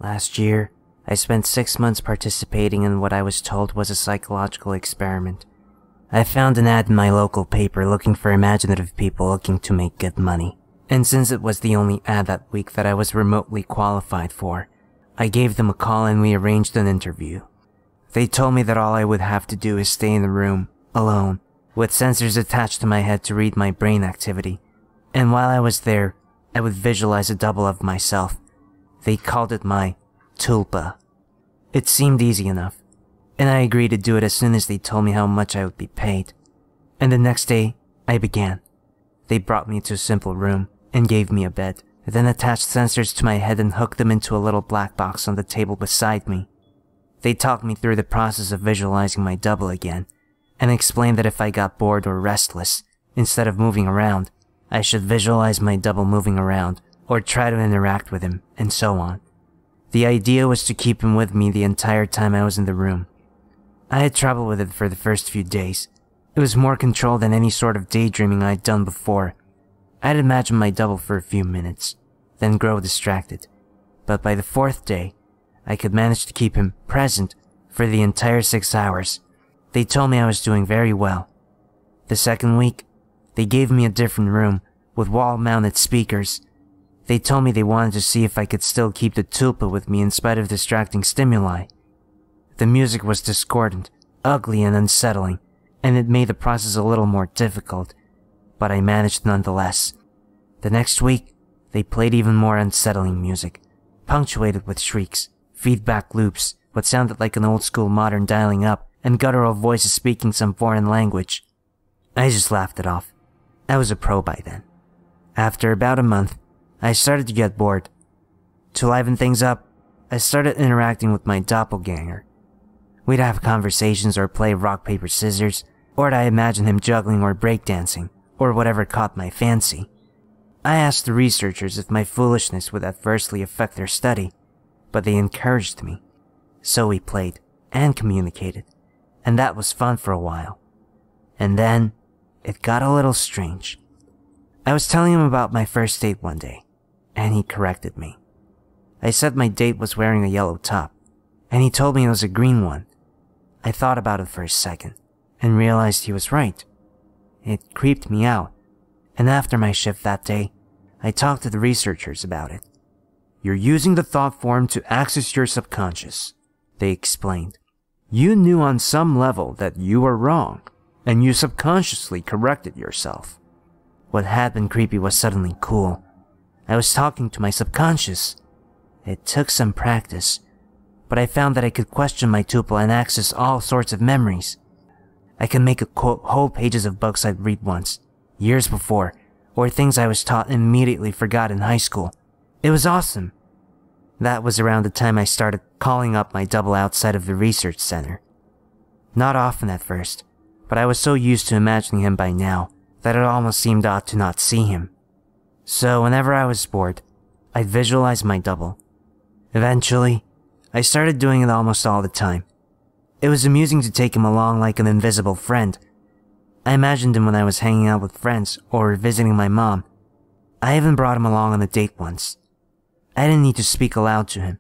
Last year, I spent 6 months participating in what I was told was a psychological experiment. I found an ad in my local paper looking for imaginative people looking to make good money. And since it was the only ad that week that I was remotely qualified for, I gave them a call and we arranged an interview. They told me that all I would have to do is stay in the room, alone, with sensors attached to my head to read my brain activity. And while I was there, I would visualize a double of myself. They called it my Tulpa. It seemed easy enough, and I agreed to do it as soon as they told me how much I would be paid. And the next day, I began. They brought me to a simple room and gave me a bed, then attached sensors to my head and hooked them into a little black box on the table beside me. They talked me through the process of visualizing my double again, and explained that if I got bored or restless, instead of moving around, I should visualize my double moving around, or try to interact with him, and so on. The idea was to keep him with me the entire time I was in the room. I had trouble with it for the first few days. It was more controlled than any sort of daydreaming I'd done before. I'd imagine my double for a few minutes, then grow distracted. But by the 4th day, I could manage to keep him present for the entire 6 hours. They told me I was doing very well. The 2nd week, they gave me a different room with wall-mounted speakers. They told me they wanted to see if I could still keep the Tulpa with me in spite of distracting stimuli. The music was discordant, ugly and unsettling, and it made the process a little more difficult, but I managed nonetheless. The next week, they played even more unsettling music, punctuated with shrieks, feedback loops, what sounded like an old-school modern dialing up, and guttural voices speaking some foreign language. I just laughed it off. I was a pro by then. After about a month, I started to get bored. To liven things up, I started interacting with my doppelganger. We'd have conversations or play rock, paper, scissors, or I'd imagine him juggling or breakdancing, or whatever caught my fancy. I asked the researchers if my foolishness would adversely affect their study, but they encouraged me. So we played and communicated, and that was fun for a while. And then, it got a little strange. I was telling him about my first date one day, and he corrected me. I said my date was wearing a yellow top, and he told me it was a green one. I thought about it for a second, and realized he was right. It creeped me out, and after my shift that day, I talked to the researchers about it. "You're using the thought form to access your subconscious," they explained. "You knew on some level that you were wrong, and you subconsciously corrected yourself." What had been creepy was suddenly cool. I was talking to my subconscious. It took some practice, but I found that I could question my tuple and access all sorts of memories. I could make a quote whole pages of books I'd read once, years before, or things I was taught and immediately forgot in high school. It was awesome. That was around the time I started calling up my double outside of the research center. Not often at first, but I was so used to imagining him by now that it almost seemed odd to not see him. So whenever I was bored, I'd visualize my double. Eventually, I started doing it almost all the time. It was amusing to take him along like an invisible friend. I imagined him when I was hanging out with friends or visiting my mom. I even brought him along on a date once. I didn't need to speak aloud to him,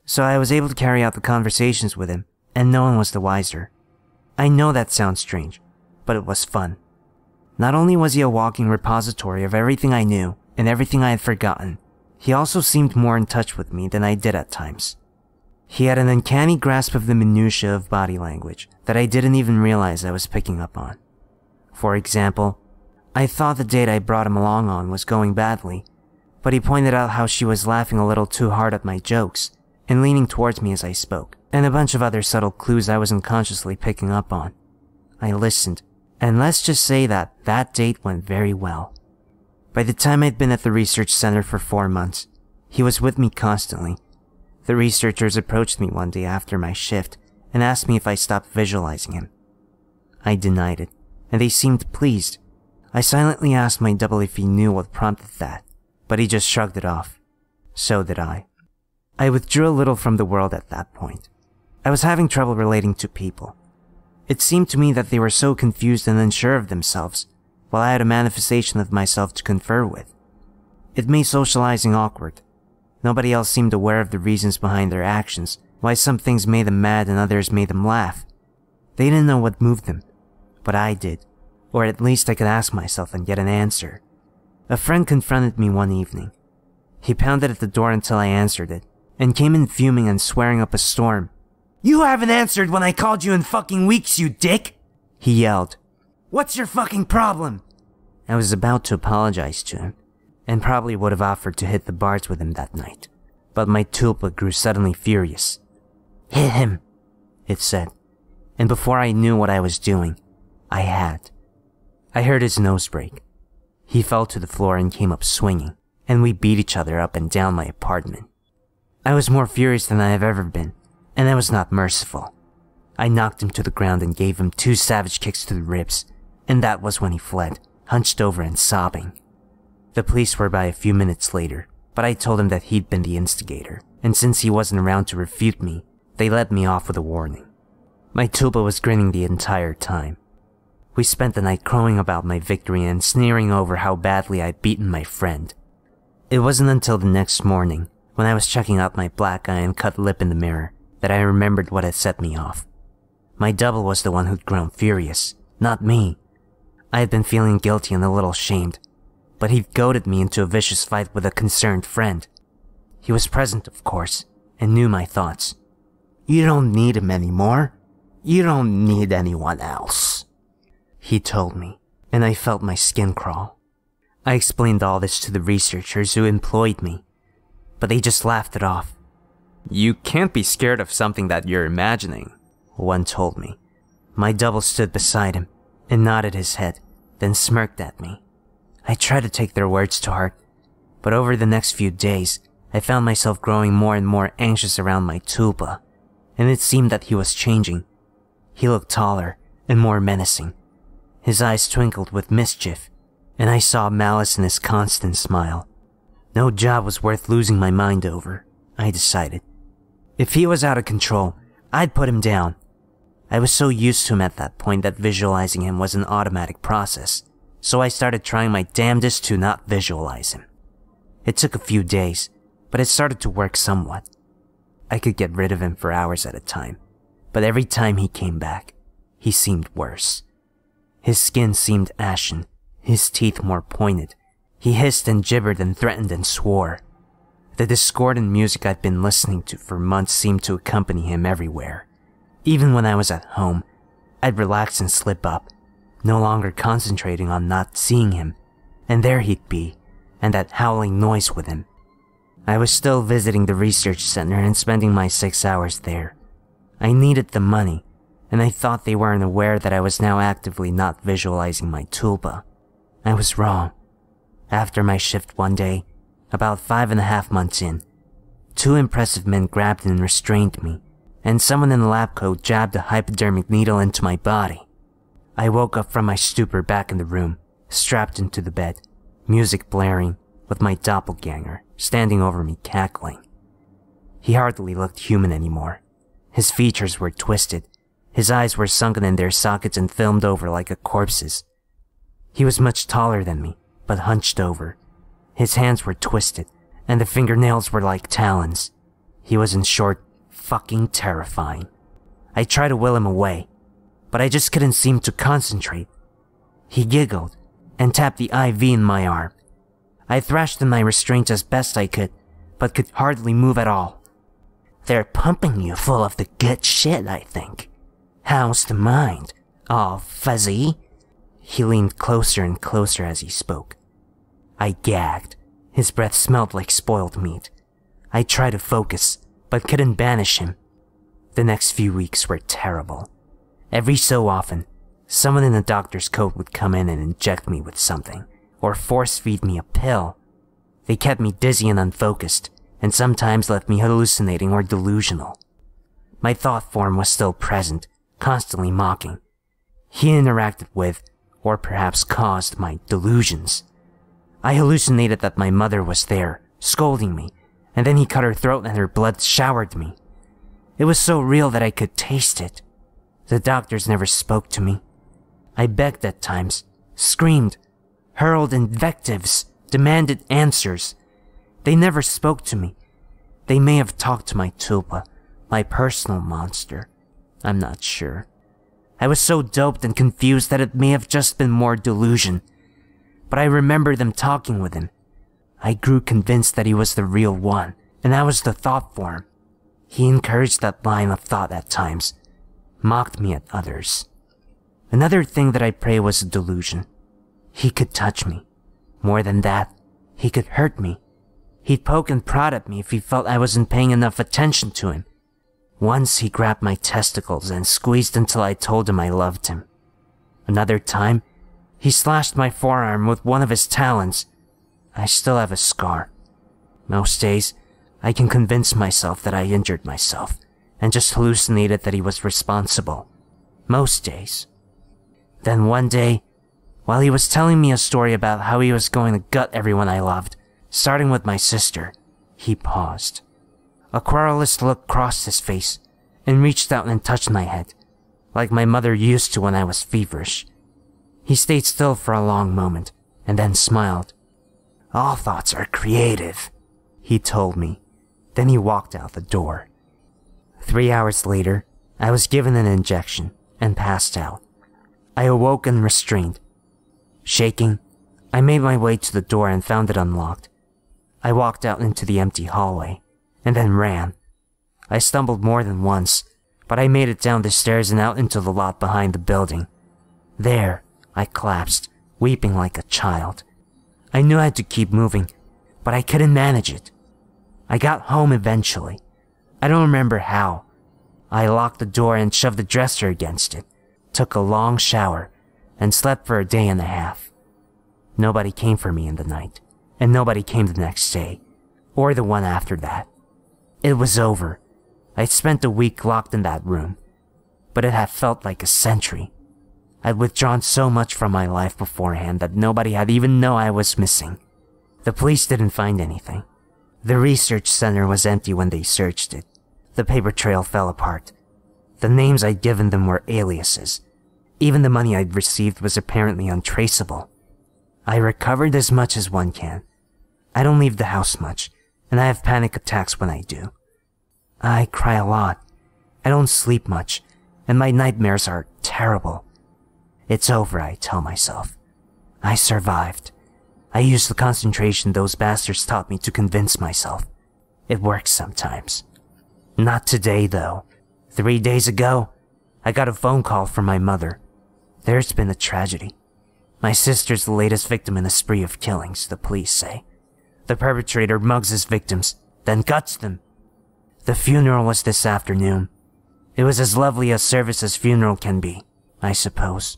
so I was able to carry out the conversations with him, and no one was the wiser. I know that sounds strange, but it was fun. Not only was he a walking repository of everything I knew and everything I had forgotten, he also seemed more in touch with me than I did at times. He had an uncanny grasp of the minutiae of body language that I didn't even realize I was picking up on. For example, I thought the date I brought him along on was going badly, but he pointed out how she was laughing a little too hard at my jokes and leaning towards me as I spoke, and a bunch of other subtle clues I was unconsciously picking up on. I listened, and let's just say that that date went very well. By the time I'd been at the research center for 4 months, he was with me constantly. The researchers approached me one day after my shift and asked me if I stopped visualizing him. I denied it, and they seemed pleased. I silently asked my double if he knew what prompted that, but he just shrugged it off. So did I. I withdrew a little from the world at that point. I was having trouble relating to people. It seemed to me that they were so confused and unsure of themselves, while I had a manifestation of myself to confer with. It made socializing awkward. Nobody else seemed aware of the reasons behind their actions, why some things made them mad and others made them laugh. They didn't know what moved them, but I did, or at least I could ask myself and get an answer. A friend confronted me one evening. He pounded at the door until I answered it, and came in fuming and swearing up a storm. "You haven't answered when I called you in fucking weeks, you dick!" he yelled. "What's your fucking problem?" I was about to apologize to him, and probably would have offered to hit the bars with him that night, but my Tulpa grew suddenly furious. "Hit him," it said, and before I knew what I was doing, I had. I heard his nose break. He fell to the floor and came up swinging, and we beat each other up and down my apartment. I was more furious than I have ever been, and I was not merciful. I knocked him to the ground and gave him 2 savage kicks to the ribs, and that was when he fled, hunched over and sobbing. The police were by a few minutes later, but I told him that he'd been the instigator, and since he wasn't around to refute me, they let me off with a warning. My Tulpa was grinning the entire time. We spent the night crowing about my victory and sneering over how badly I'd beaten my friend. It wasn't until the next morning, when I was checking out my black eye and cut lip in the mirror, that I remembered what had set me off. My double was the one who'd grown furious, not me. I had been feeling guilty and a little shamed, but he'd goaded me into a vicious fight with a concerned friend. He was present, of course, and knew my thoughts. "You don't need him anymore. You don't need anyone else," he told me, and I felt my skin crawl. I explained all this to the researchers who employed me, but they just laughed it off. "You can't be scared of something that you're imagining," one told me. My double stood beside him and nodded his head, then smirked at me. I tried to take their words to heart, but over the next few days, I found myself growing more and more anxious around my Tulpa, and it seemed that he was changing. He looked taller and more menacing. His eyes twinkled with mischief, and I saw malice in his constant smile. No job was worth losing my mind over, I decided. If he was out of control, I'd put him down. I was so used to him at that point that visualizing him was an automatic process, so I started trying my damnedest to not visualize him. It took a few days, but it started to work somewhat. I could get rid of him for hours at a time, but every time he came back, he seemed worse. His skin seemed ashen, his teeth more pointed. He hissed and gibbered and threatened and swore. The discordant music I'd been listening to for months seemed to accompany him everywhere. Even when I was at home, I'd relax and slip up, no longer concentrating on not seeing him, and there he'd be, and that howling noise with him. I was still visiting the research center and spending my 6 hours there. I needed the money, and I thought they weren't aware that I was now actively not visualizing my Tulpa. I was wrong. After my shift one day, about 5.5 months in, 2 impressive men grabbed and restrained me, and someone in a lab coat jabbed a hypodermic needle into my body. I woke up from my stupor back in the room, strapped into the bed, music blaring, with my doppelganger standing over me cackling. He hardly looked human anymore. His features were twisted, his eyes were sunken in their sockets and filmed over like a corpse's. He was much taller than me, but hunched over. His hands were twisted, and the fingernails were like talons. He was, in short, fucking terrifying. I tried to will him away, but I just couldn't seem to concentrate. He giggled and tapped the IV in my arm. I thrashed in my restraints as best I could, but could hardly move at all. "They're pumping you full of the good shit, I think. How's the mind? All fuzzy?" He leaned closer and closer as he spoke. I gagged. His breath smelled like spoiled meat. I tried to focus, but couldn't banish him. The next few weeks were terrible. Every so often, someone in a doctor's coat would come in and inject me with something, or force-feed me a pill. They kept me dizzy and unfocused, and sometimes left me hallucinating or delusional. My thought form was still present, constantly mocking. He interacted with, or perhaps caused, my delusions. I hallucinated that my mother was there, scolding me, and then he cut her throat and her blood showered me. It was so real that I could taste it. The doctors never spoke to me. I begged at times, screamed, hurled invectives, demanded answers. They never spoke to me, They may have talked to my Tulpa, my personal monster. I'm not sure. I was so doped and confused that it may have just been more delusion. But I remember them talking with him. I grew convinced that he was the real one, and I was the thought form. He encouraged that line of thought at times, mocked me at others. Another thing that I pray was a delusion. He could touch me. More than that, he could hurt me. He'd poke and prod at me if he felt I wasn't paying enough attention to him. Once he grabbed my testicles and squeezed until I told him I loved him. Another time, he slashed my forearm with one of his talons. I still have a scar. Most days, I can convince myself that I injured myself and just hallucinated that he was responsible. Most days. Then one day, while he was telling me a story about how he was going to gut everyone I loved, starting with my sister, he paused. A querulous look crossed his face and reached out and touched my head, like my mother used to when I was feverish. He stayed still for a long moment and then smiled. "All thoughts are creative," he told me. Then he walked out the door. 3 hours later, I was given an injection and passed out. I awoke unrestrained. Shaking, I made my way to the door and found it unlocked. I walked out into the empty hallway, and then ran. I stumbled more than once, but I made it down the stairs and out into the lot behind the building. There, I collapsed, weeping like a child. I knew I had to keep moving, but I couldn't manage it. I got home eventually. I don't remember how. I locked the door and shoved the dresser against it, took a long shower, and slept for a day and a half. Nobody came for me in the night, and nobody came the next day, or the one after that. It was over. I'd spent a week locked in that room, but it had felt like a century. I'd withdrawn so much from my life beforehand that nobody had even known I was missing. The police didn't find anything. The research center was empty when they searched it. The paper trail fell apart. The names I'd given them were aliases. Even the money I'd received was apparently untraceable. I recovered as much as one can. I don't leave the house much, and I have panic attacks when I do. I cry a lot. I don't sleep much, and my nightmares are terrible. It's over, I tell myself. I survived. I used the concentration those bastards taught me to convince myself. It works sometimes. Not today, though. 3 days ago, I got a phone call from my mother. There's been a tragedy. My sister's the latest victim in a spree of killings, the police say. The perpetrator mugs his victims, then guts them. The funeral was this afternoon. It was as lovely a service as funeral can be, I suppose.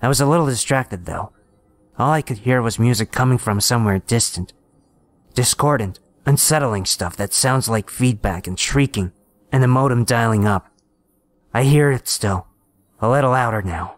I was a little distracted, though. All I could hear was music coming from somewhere distant. Discordant, unsettling stuff that sounds like feedback and shrieking, and a modem dialing up. I hear it still, a little louder now.